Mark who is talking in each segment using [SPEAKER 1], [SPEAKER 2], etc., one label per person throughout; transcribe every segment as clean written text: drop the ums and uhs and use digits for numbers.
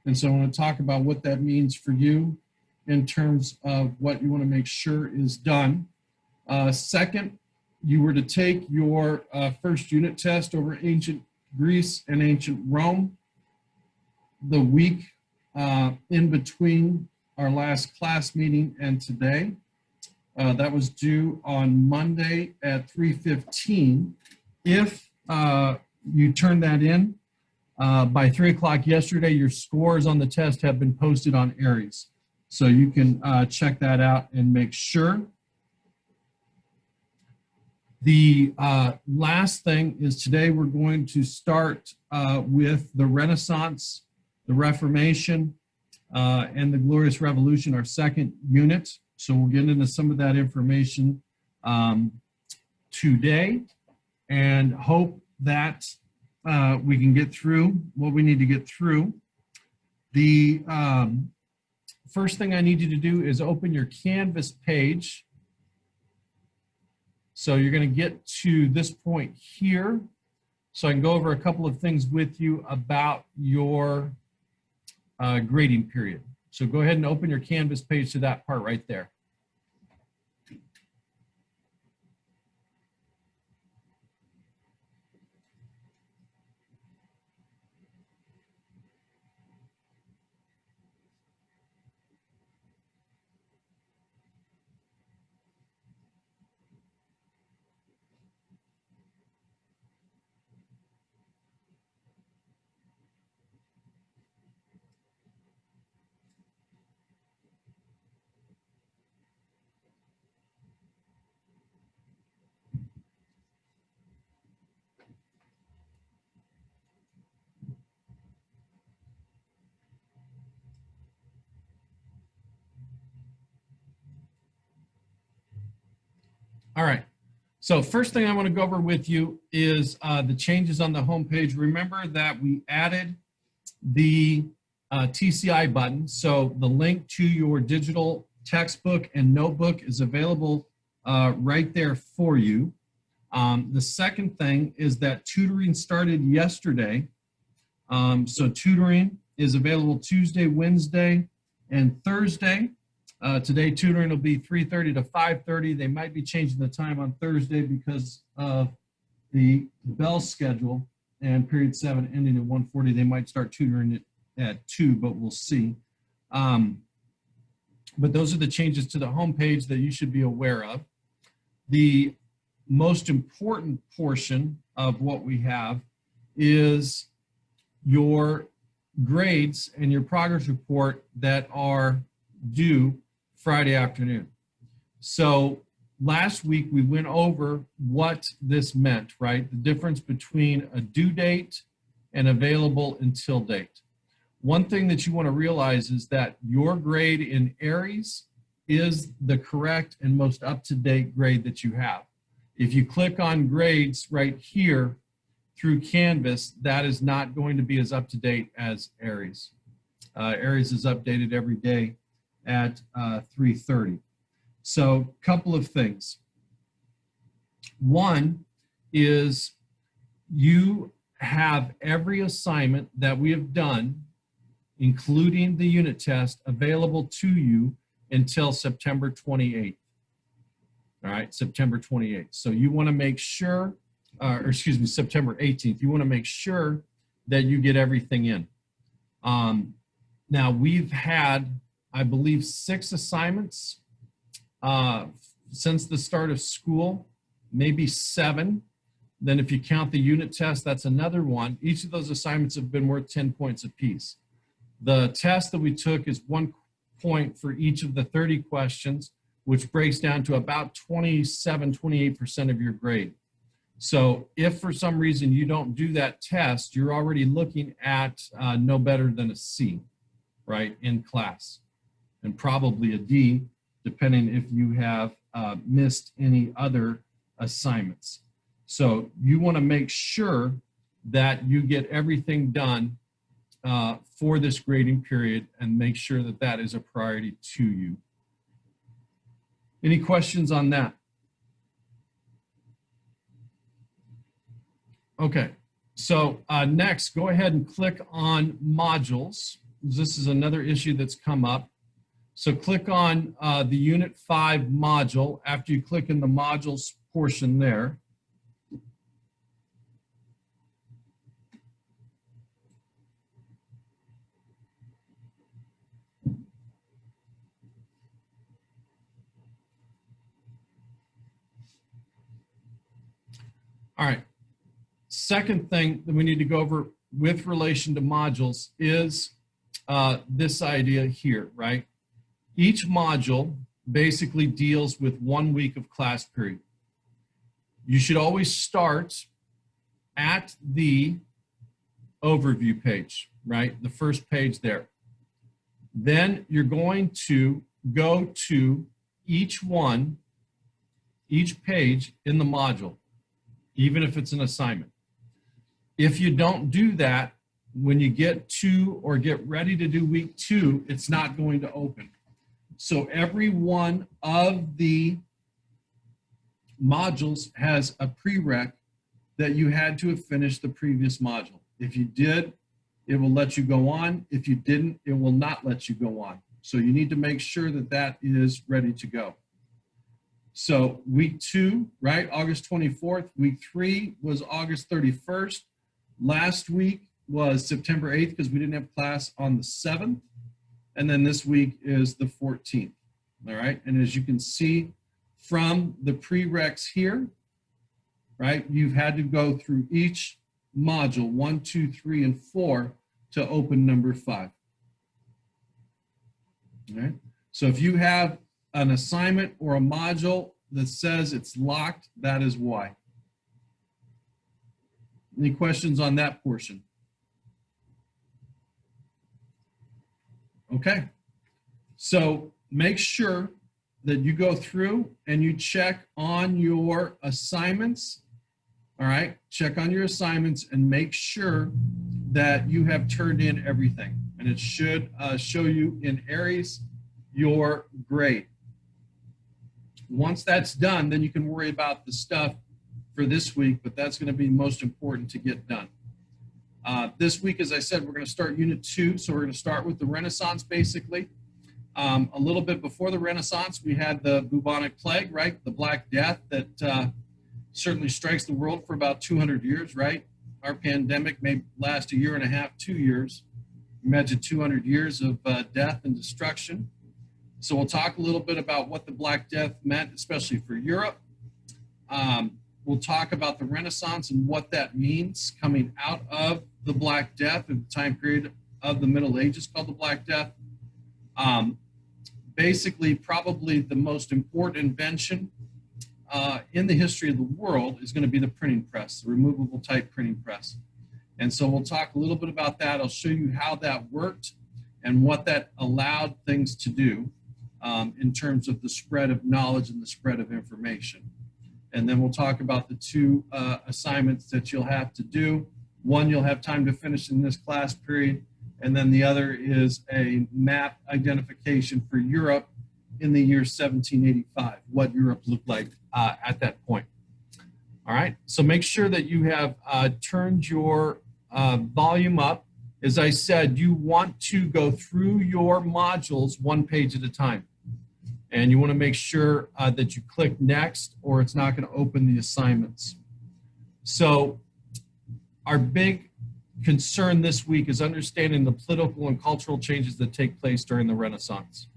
[SPEAKER 1] And so I want to talk about what that means for you in terms of what you want to make sure is done. Second, you were to take your first unit test over ancient Greece and ancient Rome. The week in between our last class meeting and today. That was due on Monday at 3:15. If you turn that in by 3 o'clock yesterday, your scores on the test have been posted on Aries. So you can check that out and make sure. The last thing is today we're going to start with the Renaissance, the Reformation, and the Glorious Revolution, our second unit. So we'll get into some of that information today and hope that we can get through what we need to get through. The first thing I need you to do is open your Canvas page. So you're going to get to this point here. So I can go over a couple of things with you about your grading period. So go ahead and open your Canvas page to that part right there. All right, so first thing I want to go over with you is the changes on the homepage. Remember that we added the TCI button, so the link to your digital textbook and notebook is available right there for you. The second thing is that tutoring started yesterday. So tutoring is available Tuesday, Wednesday, and Thursday. Today tutoring will be 3:30 to 5:30. They might be changing the time on Thursday because of the bell schedule and period 7 ending at 1:40. They might start tutoring it at 2, but we'll see. But those are the changes to the homepage that you should be aware of. The most important portion of what we have is your grades and your progress report that are due Friday afternoon. So last week we went over what this meant, right? The difference between a due date and available until date. One thing that you want to realize is that your grade in Aries is the correct and most up-to-date grade that you have. If you click on grades right here through Canvas, that is not going to be as up-to-date as Aries. Aries is updated every day at 3:30. So a couple of things. One is you have every assignment that we have done, including the unit test, available to you until September 28th. All right, September 28th. So you want to make sure, or excuse me, September 18th. You want to make sure that you get everything in. Now we've had, I believe, 6 assignments since the start of school, maybe 7. Then if you count the unit test, that's another one. Each of those assignments have been worth 10 points apiece. The test that we took is 1 point for each of the 30 questions, which breaks down to about 27–28% of your grade. So if for some reason you don't do that test, you're already looking at no better than a C, right, in class. And probably a D, depending if you have missed any other assignments. So you want to make sure that you get everything done for this grading period and make sure that that is a priority to you. Any questions on that? Okay, so next, go ahead and click on modules. this is another issue that's come up. So click on the Unit 5 module. After you click in the modules portion there, all right. Second thing that we need to go over with relation to modules is this idea here, right? Each module basically deals with 1 week of class period. You should always start at the overview page, right? The first page there. Then you're going to go to each page in the module, even if it's an assignment. If you don't do that, when you get to or get ready to do week 2, it's not going to open. So every one of the modules has a prereq that you had to have finished the previous module. If you did, it will let you go on. If you didn't, it will not let you go on. So you need to make sure that that is ready to go. So week 2, right, August 24th. Week 3 was August 31st. Last week was September 8th because we didn't have class on the 7th. And then this week is the 14th, all right? And as you can see from the prereqs here, right, you've had to go through each module, 1, 2, 3, and 4 to open number 5, all right? So if you have an assignment or a module that says it's locked, that is why. Any questions on that portion? Okay, so make sure that you go through and you check on your assignments, all right? Check on your assignments and make sure that you have turned in everything. And it should show you in Aries your grade. Once that's done, then you can worry about the stuff for this week, but that's going to be most important to get done. This week, as I said, we're going to start Unit 2, so we're going to start with the Renaissance, basically. A little bit before the Renaissance, we had the bubonic plague, right? The Black Death that certainly strikes the world for about 200 years, right? Our pandemic may last a year and a half, 2 years. Imagine 200 years of death and destruction. So we'll talk a little bit about what the Black Death meant, especially for Europe. We'll talk about the Renaissance and what that means coming out of the Black Death in the time period of the Middle Ages called the Black Death. Basically, probably the most important invention in the history of the world is going to be the printing press, the removable type printing press. And so we'll talk a little bit about that. I'll show you how that worked and what that allowed things to do in terms of the spread of knowledge and the spread of information. And then we'll talk about the 2 assignments that you'll have to do. One you'll have time to finish in this class period, and then the other is a map identification for Europe in the year 1785, what Europe looked like at that point. All right, so make sure that you have turned your volume up. As I said, you want to go through your modules 1 page at a time. And you want to make sure that you click next or it's not going to open the assignments. So our big concern this week is understanding the political and cultural changes that take place during the Renaissance.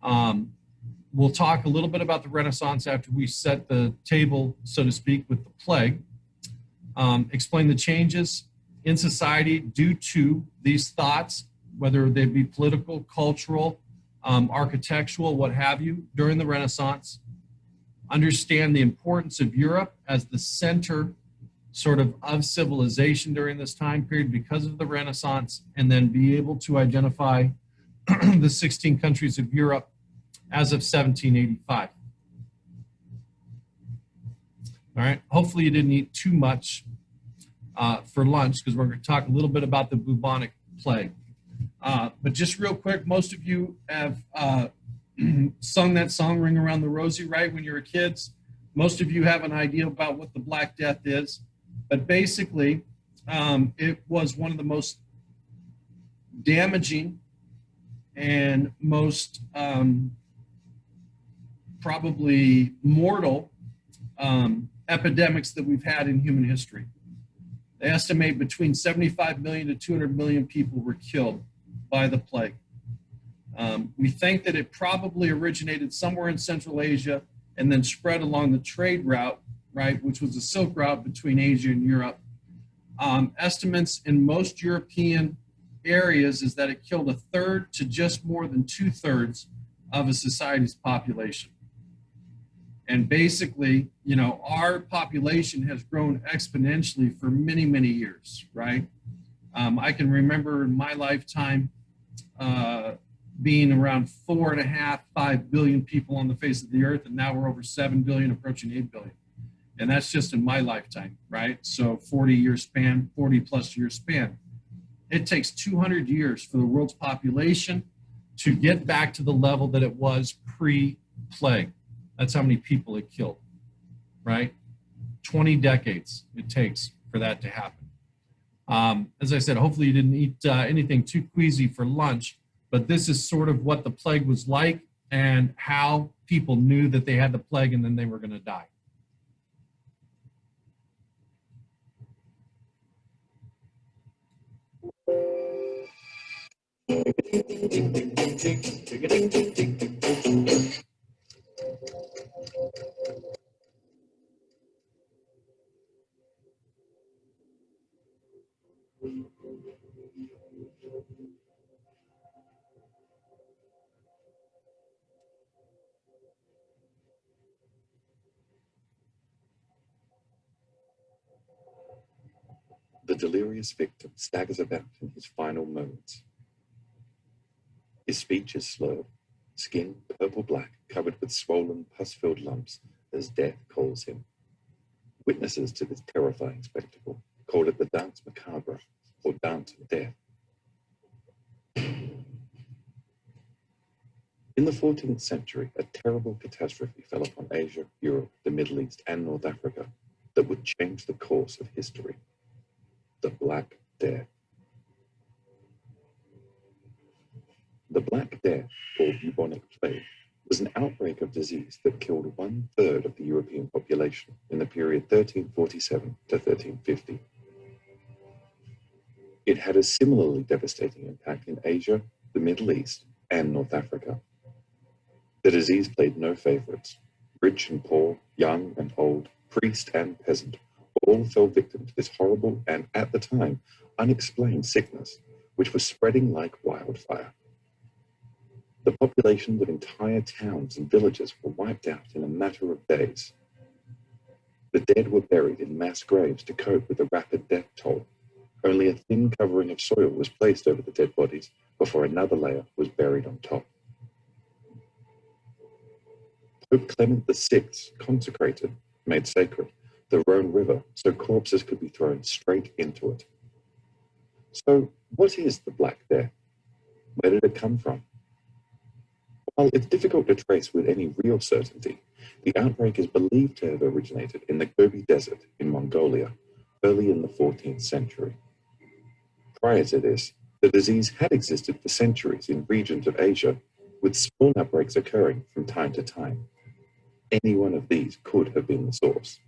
[SPEAKER 1] We'll talk a little bit about the Renaissance after we set the table, so to speak, with the plague. Explain the changes in society due to these thoughts, whether they be political, cultural, architectural, what have you, during the Renaissance. Understand the importance of Europe as the center sort of civilization during this time period because of the Renaissance, and then be able to identify the 16 countries of Europe as of 1785. All right, hopefully you didn't eat too much for lunch because we're going to talk a little bit about the bubonic plague. But just real quick, most of you have sung that song, Ring Around the Rosie, right, when you were kids. Most of you have an idea about what the Black Death is. But basically, it was one of the most damaging and most probably mortal epidemics that we've had in human history. They estimate between 75 million to 200 million people were killed by the plague. We think that it probably originated somewhere in Central Asia and then spread along the trade route, right, which was the Silk Route between Asia and Europe. Estimates in most European areas is that it killed 1/3 to just more than 2/3 of a society's population. And basically, you know, our population has grown exponentially for many, many years, right? I can remember in my lifetime being around 4.5, 5 billion people on the face of the earth, and now we're over 7 billion, approaching 8 billion. And that's just in my lifetime, right? So 40-year span, 40-plus-year span. It takes 200 years for the world's population to get back to the level that it was pre-plague. That's how many people it killed, right? 20 decades it takes for that to happen. As I said, hopefully you didn't eat anything too queasy for lunch, but this is sort of what the plague was like and how people knew that they had the plague and then they were going to die.
[SPEAKER 2] The delirious victim staggers about in his final moments. His speech is slurred, skin purple-black, covered with swollen, pus-filled lumps as death calls him. Witnesses to this terrifying spectacle call it the dance macabre, or dance of death. In the 14th century, a terrible catastrophe fell upon Asia, Europe, the Middle East, and North Africa that would change the course of history. The Black Death. The Black Death, or bubonic plague, was an outbreak of disease that killed 1/3 of the European population in the period 1347 to 1350. It had a similarly devastating impact in Asia, the Middle East, and North Africa. The disease played no favorites. Rich and poor, young and old, priest and peasant, all fell victim to this horrible and, at the time, unexplained sickness, which was spreading like wildfire. The populations of entire towns and villages were wiped out in a matter of days. The dead were buried in mass graves to cope with the rapid death toll. Only a thin covering of soil was placed over the dead bodies before another layer was buried on top. Pope Clement VI consecrated, made sacred, the Rhone River so corpses could be thrown straight into it. So, what is the Black Death? Where did it come from? While it's difficult to trace with any real certainty, the outbreak is believed to have originated in the Gobi Desert in Mongolia, early in the 14th century. Prior to this, the disease had existed for centuries in regions of Asia, with small outbreaks occurring from time to time. Any one of these could have been the source.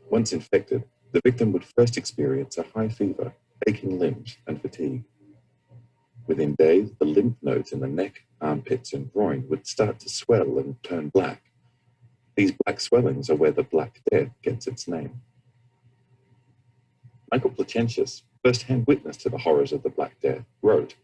[SPEAKER 2] Once infected, the victim would first experience a high fever, aching limbs, and fatigue. Within days, the lymph nodes in the neck, armpits, and groin would start to swell and turn black. These black swellings are where the Black Death gets its name. Michael Placentius, first-hand witness to the horrors of the Black Death, wrote,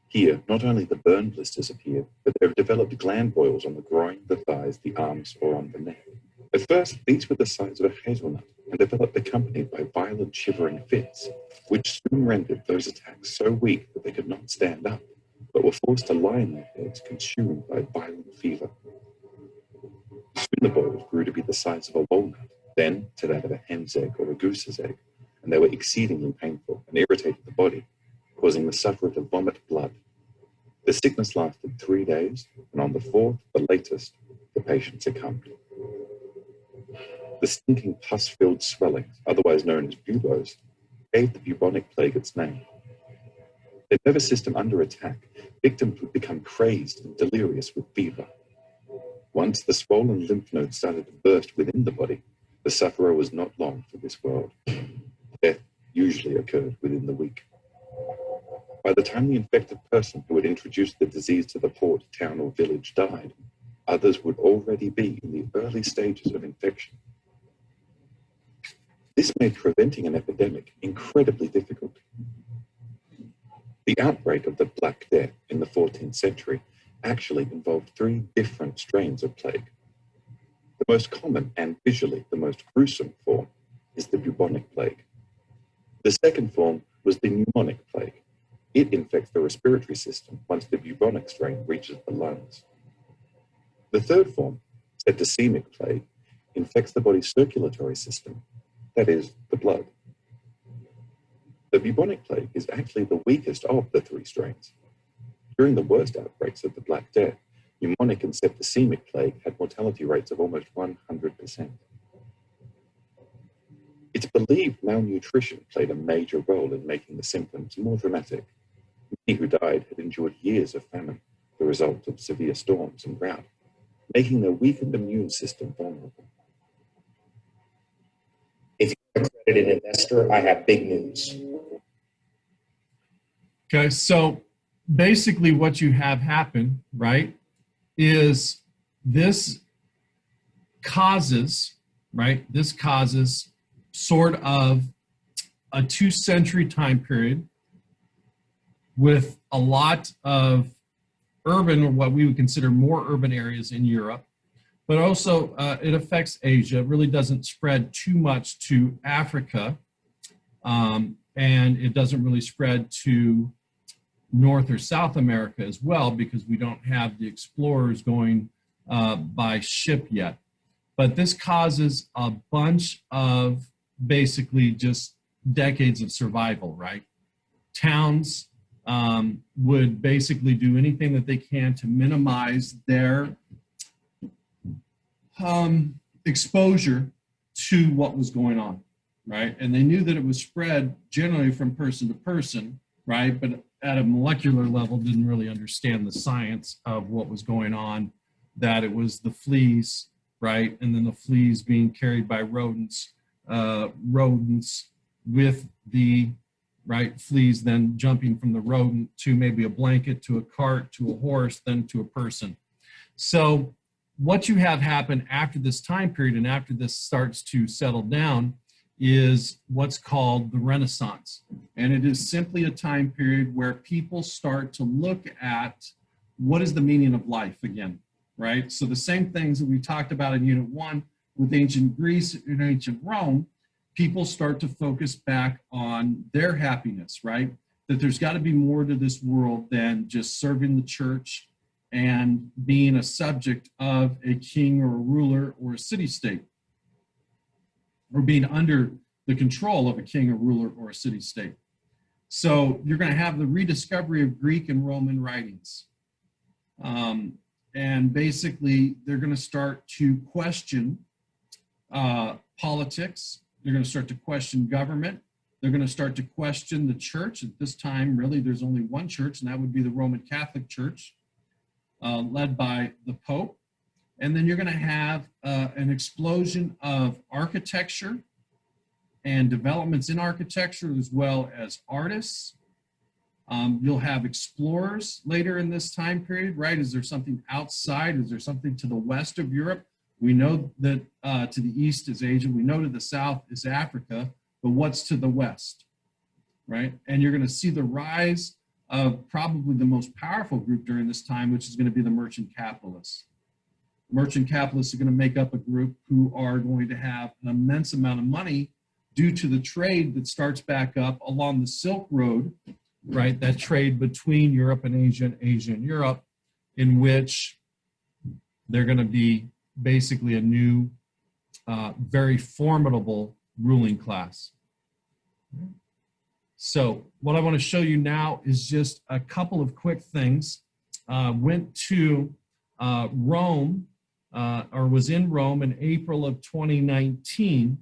[SPEAKER 2] "Here, not only the burn blisters appear, but there have developed gland boils on the groin, the thighs, the arms, or on the neck. At first, these were the size of a hazelnut and developed accompanied by violent shivering fits, which soon rendered those attacks so weak that they could not stand up, but were forced to lie in their beds, consumed by violent fever. Soon the boils grew to be the size of a walnut, then to that of a hen's egg or a goose's egg, and they were exceedingly painful and irritated the body, causing the sufferer to vomit blood. The sickness lasted 3 days, and on the 4th, the latest, the patient succumbed." The stinking pus-filled swellings, otherwise known as buboes, gave the bubonic plague its name. Their nervous system under attack, victims would become crazed and delirious with fever. Once the swollen lymph nodes started to burst within the body, the sufferer was not long for this world. Death usually occurred within the week. By the time the infected person who had introduced the disease to the port, town, or village died, others would already be in the early stages of infection. This made preventing an epidemic incredibly difficult. The outbreak of the Black Death in the 14th century actually involved 3 different strains of plague. The most common and visually the most gruesome form is the bubonic plague. The second form was the pneumonic plague. It infects the respiratory system once the bubonic strain reaches the lungs. The third form, septicemic plague, infects the body's circulatory system, that is, the blood. The bubonic plague is actually the weakest of the 3 strains. During the worst outbreaks of the Black Death, pneumonic and septicemic plague had mortality rates of almost 100%. It's believed malnutrition played a major role in making the symptoms more dramatic. Many who died had endured years of famine, the result of severe storms and drought, making their weakened immune system vulnerable.
[SPEAKER 3] If you're an accredited investor, I have big news.
[SPEAKER 1] Okay, so basically what you have happen, right, is this causes sort of a 2-century time period with a lot of urban, or what we would consider more urban areas in Europe, but also it affects Asia. It really doesn't spread too much to Africa, and it doesn't really spread to North or South America as well, because we don't have the explorers going by ship yet. But this causes a bunch of basically just decades of survival, right? Towns would basically do anything that they can to minimize their exposure to what was going on, right? And they knew that it was spread generally from person to person, right? But at a molecular level, didn't really understand the science of what was going on, that it was the fleas, right? And then the fleas being carried by rodents with the fleas then jumping from the rodent to maybe a blanket, to a cart, to a horse, then to a person. So what you have happen after this time period and after this starts to settle down is what's called the Renaissance. And it is simply a time period where people start to look at what is the meaning of life again, right? So the same things that we talked about in Unit 1 with ancient Greece and ancient Rome, people start to focus back on their happiness, right? That there's got to be more to this world than just serving the church and being a subject of a king or a ruler or a city-state, or being under the control of a king, a ruler, or a city-state. So you're going to have the rediscovery of Greek and Roman writings. And basically, they're going to start to question politics. They're going to start to question government. They're going to start to question the church. At this time, really, there's only one church, and that would be the Roman Catholic Church, led by the Pope. And then you're going to have an explosion of architecture and developments in architecture, as well as artists. You'll have explorers later in this time period, right? Is there something outside? Is there something to the west of Europe? We know that to the east is Asia. We know to the south is Africa, but what's to the west, right? And you're going to see the rise of probably the most powerful group during this time, which is going to be the merchant capitalists. Merchant capitalists are going to make up a group who are going to have an immense amount of money due to the trade that starts back up along the Silk Road, right? That trade between Europe and Asia and Europe, in which they're going to be basically a new, very formidable ruling class. So what I want to show you now is just a couple of quick things. Went to Rome or was in Rome in April of 2019,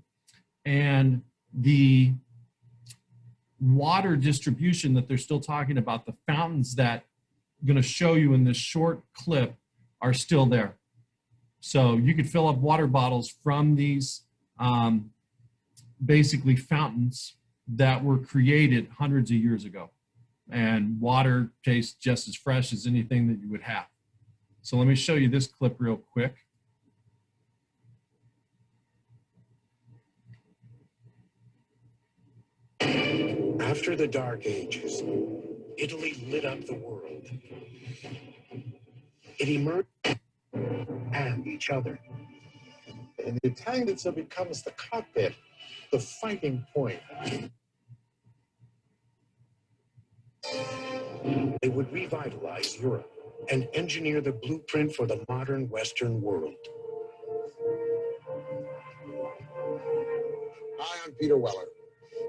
[SPEAKER 1] and the water distribution that they're still talking about, the fountains that I'm going to show you in this short clip, are still there. So you could fill up water bottles from these basically fountains that were created hundreds of years ago. And water tastes just as fresh as anything that you would have. So let me show you this clip real quick.
[SPEAKER 4] After the Dark Ages, Italy lit up the world. It emerged and each other.
[SPEAKER 5] And the Italian itself becomes the cockpit, the fighting point.
[SPEAKER 4] They would revitalize Europe and engineer the blueprint for the modern Western world.
[SPEAKER 5] Hi, I'm Peter Weller.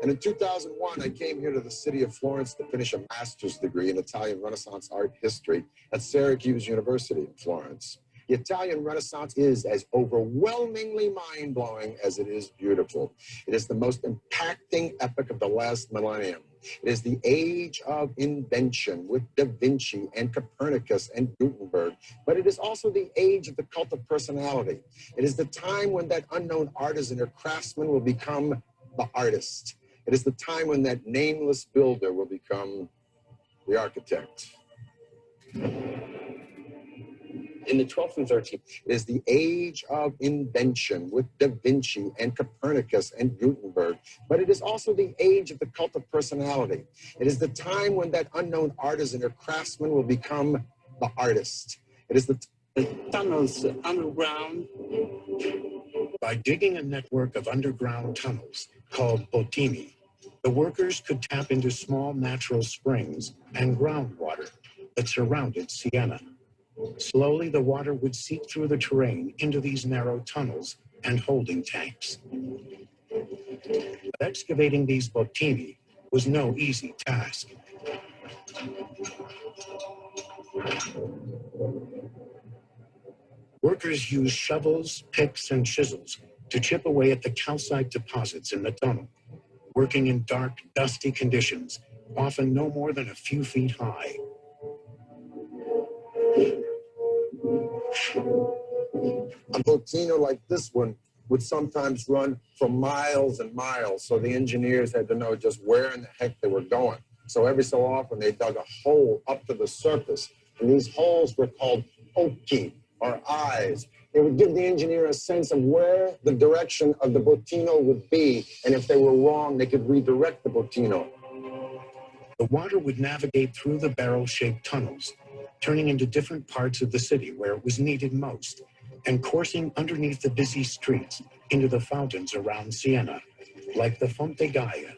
[SPEAKER 5] And in 2001, I came here to the city of Florence to finish a master's degree in Italian Renaissance art history at Syracuse University in Florence. The Italian Renaissance is as overwhelmingly mind-blowing as it is beautiful. It is the most impacting epoch of the last millennium. It is the age of invention with Da Vinci and Copernicus and Gutenberg, but it is also the age of the cult of personality. It is the time when that unknown artisan or craftsman will become the artist. It is the time when that nameless builder will become the architect.
[SPEAKER 3] In the 12th and 13th,
[SPEAKER 5] It is the age of invention with Da Vinci and Copernicus and Gutenberg, but it is also the age of the cult of personality. It is the time when that unknown artisan or craftsman will become the artist. It is the
[SPEAKER 4] Tunnels underground. By digging a network of underground tunnels called bottini, the workers could tap into small natural springs and groundwater that surrounded Siena. Slowly, the water would seep through the terrain into these narrow tunnels and holding tanks. But excavating these bottini was no easy task. Workers used shovels, picks, and chisels to chip away at the calcite deposits in the tunnel, working in dark, dusty conditions, often no more than a few feet high.
[SPEAKER 5] A bottino like this one would sometimes run for miles and miles, so the engineers had to know just where in the heck they were going. So every so often they dug a hole up to the surface, and these holes were called occhi, or eyes. It would give the engineer a sense of where the direction of the bottino would be, and if they were wrong, they could redirect the bottino.
[SPEAKER 4] The water would navigate through the barrel-shaped tunnels, turning into different parts of the city where it was needed most, and coursing underneath the busy streets into the fountains around Siena, like the Fonte Gaia.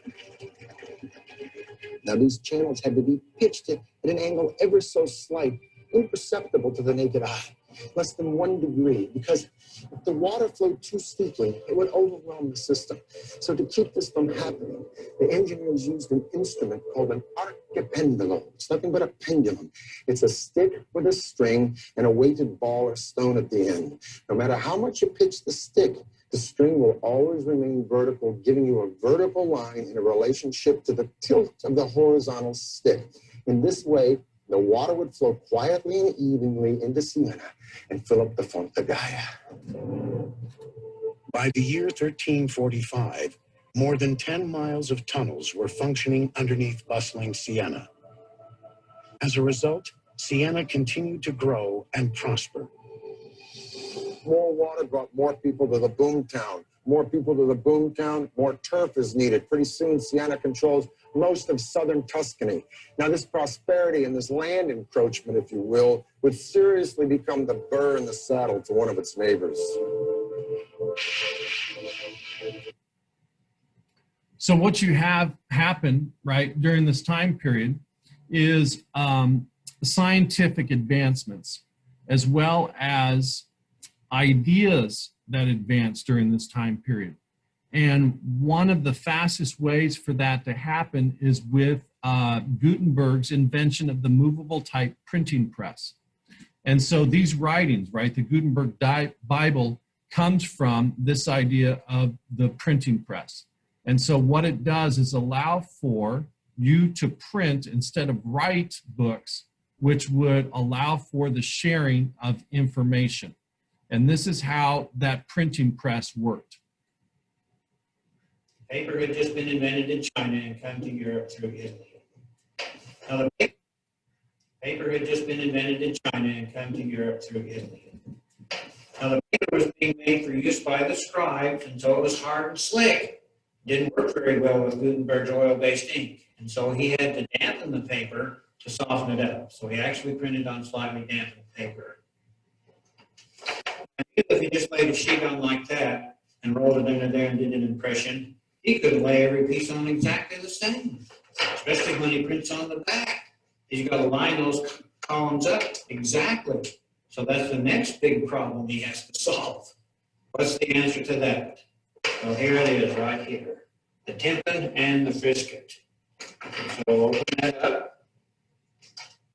[SPEAKER 5] Now, these channels had to be pitched at an angle ever so slight, imperceptible to the naked eye, less than 1 degree, because if the water flowed too steeply, it would overwhelm the system. So to keep this from happening, the engineers used an instrument called an archipendolo. It's nothing but a pendulum. It's a stick with a string and a weighted ball or stone at the end. No matter how much you pitch the stick, the string will always remain vertical, giving you a vertical line in a relationship to the tilt of the horizontal stick. In this way, the water would flow quietly and evenly into Siena and fill up the Fonte Gaia.
[SPEAKER 4] By the year 1345, more than 10 miles of tunnels were functioning underneath bustling Siena. As a result, Siena continued to grow and prosper.
[SPEAKER 5] More water brought more people to the boomtown. More people to the boomtown, more turf is needed. Pretty soon, Siena controls most of southern Tuscany. Now, this prosperity and this land encroachment, if you will, would seriously become the burr in the saddle to one of its neighbors.
[SPEAKER 1] So what you have happen, right, during this time period is scientific advancements, as well as ideas that advance during this time period. And one of the fastest ways for that to happen is with Gutenberg's invention of the movable type printing press. And so these writings, right, the Gutenberg Bible comes from this idea of the printing press. And so what it does is allow for you to print instead of write books, which would allow for the sharing of information. And this is how that printing press worked.
[SPEAKER 6] Paper had just been invented in China and come to Europe through Italy. Now, the paper had just been invented in China and come to Europe through Italy. Now, the paper was being made for use by the scribes, and so it was hard and slick. Didn't work very well with Gutenberg's oil-based ink, and so he had to dampen the paper to soften it up. So he actually printed on slightly dampened paper. If he just laid a sheet on like that and rolled it into there and did an impression, he could lay every piece on exactly the same, especially when he prints on the back. He's got to line those columns up exactly. So that's the next big problem he has to solve. What's the answer to that? Well, here it is right here. The tympan and the frisket. So open that up.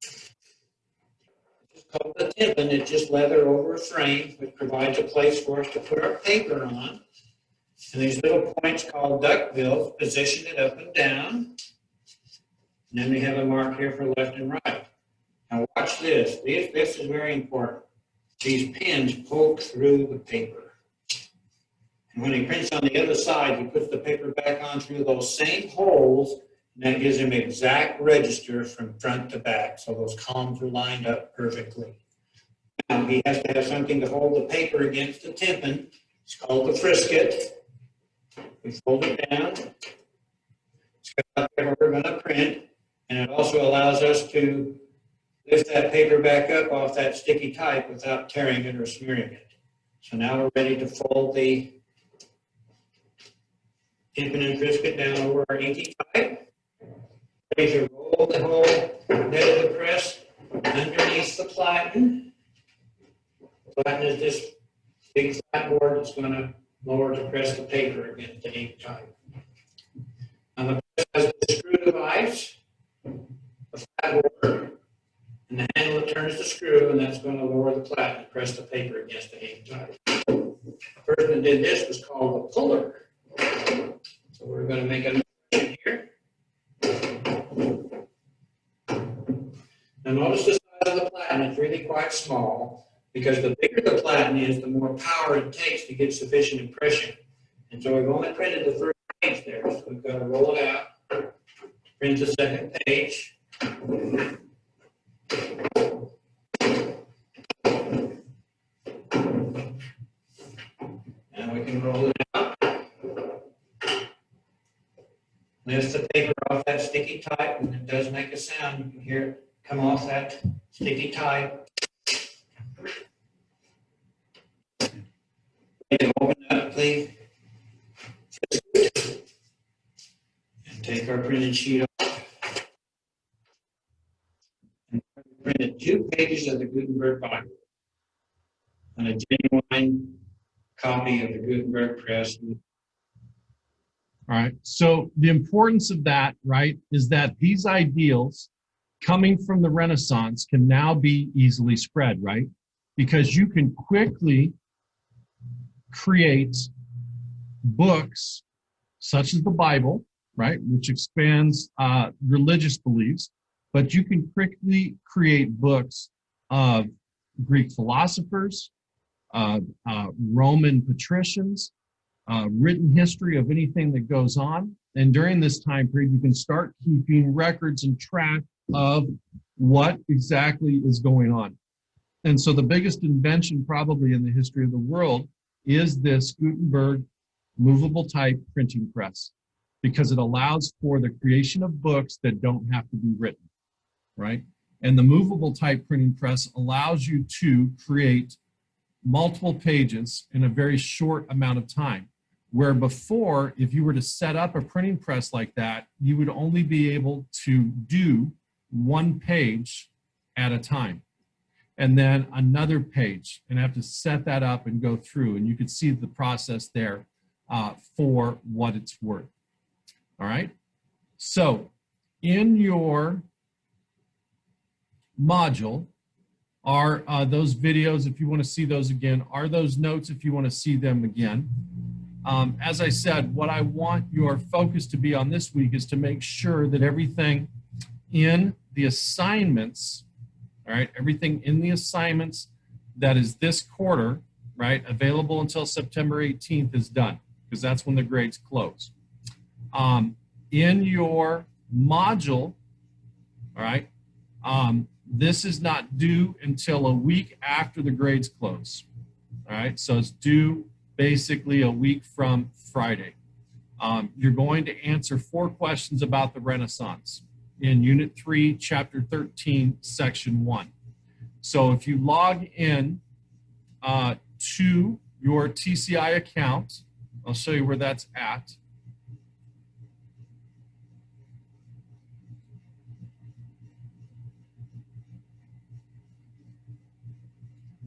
[SPEAKER 6] It's called the tympan. It's just leather over a frame, which provides a place for us to put our paper on. And these little points called duckbills position it up and down. And then we have a mark here for left and right. Now watch this. This is very important. These pins poke through the paper. And when he prints on the other side, he puts the paper back on through those same holes, and that gives him exact register from front to back. So those columns are lined up perfectly. Now he has to have something to hold the paper against the tympan. It's called the frisket. We fold it down. It's got where we're going to print, and it also allows us to lift that paper back up off that sticky type without tearing it or smearing it. So now we're ready to fold the tympan and frisket down over our inky type. Ready to roll the whole head of the press underneath the platen. The platen is this big flat board that's going to lower to press the paper against the ink type. Now the press has the screw device, the flat board, and the handle that turns the screw, and that's going to lower the platen to press the paper against the ink type. The person that did this was called the puller. So we're going to make a note here. Now notice the size of the platen. It's really quite small, because the bigger the platen is, the more power it takes to get sufficient impression. And so we've only printed the first page there. So we've got to roll it out, print the second page. Now we can roll it out. Lift the paper off that sticky type, and it does make a sound. You can hear it come off that sticky type. Open up the and take our printed sheet off. And printed 2 pages of the Gutenberg Bible and a genuine copy of the Gutenberg press.
[SPEAKER 1] All right. So the importance of that, right, is that these ideals coming from the Renaissance can now be easily spread, right? Because you can quickly create books such as the Bible, right, which expands religious beliefs, but you can quickly create books of Greek philosophers, Roman patricians, written history of anything that goes on. And during this time period, you can start keeping records and track of what exactly is going on. And so the biggest invention probably in the history of the world is this Gutenberg movable type printing press, because it allows for the creation of books that don't have to be written, right? And the movable type printing press allows you to create multiple pages in a very short amount of time. Where before, if you were to set up a printing press like that, you would only be able to do 1 page at a time, and then another page, and have to set that up and go through. And you can see the process there for what it's worth. All right. So in your module, are those videos, if you want to see those again, are those notes if you want to see them again. As I said, what I want your focus to be on this week is to make sure that everything in the assignments, all right, everything in the assignments that is this quarter, right, available until September 18th is done, because that's when the grades close. In your module, all right, this is not due until a week after the grades close. All right, so it's due basically a week from Friday. You're going to answer 4 questions about the Renaissance in Unit 3, Chapter 13, Section 1. So if you log in to your TCI account, I'll show you where that's at.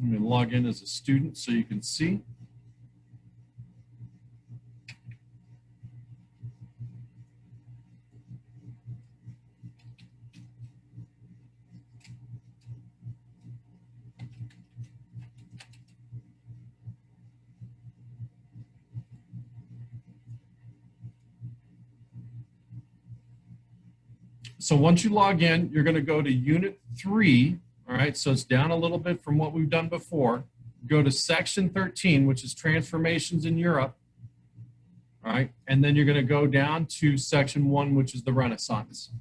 [SPEAKER 1] I'm going to log in as a student so you can see. So once you log in, you're going to go to Unit 3. All right, so it's down a little bit from what we've done before. Go to Section 13, which is Transformations in Europe. All right, and then you're going to go down to Section 1, which is the Renaissance.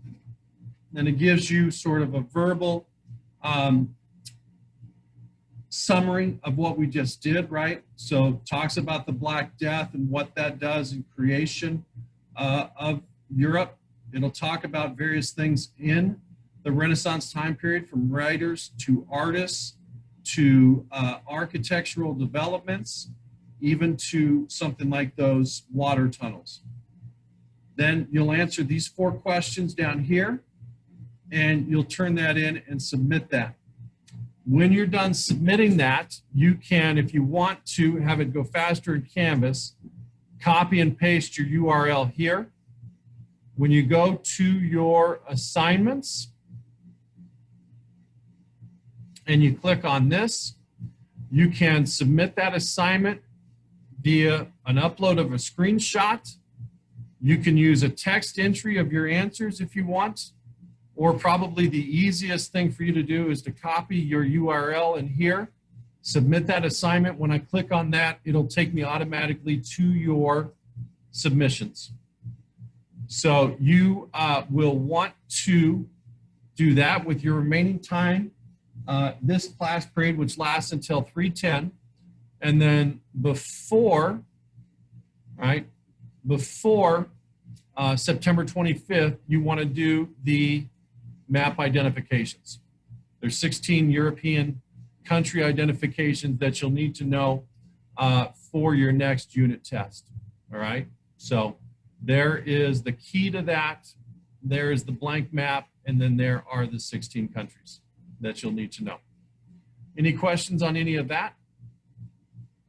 [SPEAKER 1] Then it gives you sort of a verbal summary of what we just did, right? So talks about the Black Death and what that does in creation of Europe. It'll talk about various things in the Renaissance time period, from writers to artists to architectural developments, even to something like those water tunnels. Then you'll answer these 4 questions down here, and you'll turn that in and submit that. When you're done submitting that, you can, if you want to have it go faster in Canvas, copy and paste your URL here. When you go to your assignments and you click on this, you can submit that assignment via an upload of a screenshot. You can use a text entry of your answers if you want, or probably the easiest thing for you to do is to copy your URL in here, submit that assignment. When I click on that, it'll take me automatically to your submissions. So you will want to do that with your remaining time, this class period, which lasts until 3:10. And then before, right, before September 25th, you want to do the map identifications. There's 16 European country identifications that you'll need to know for your next unit test, all right? So there is the key to that. There is the blank map, and then there are the 16 countries that you'll need to know. Any questions on any of that?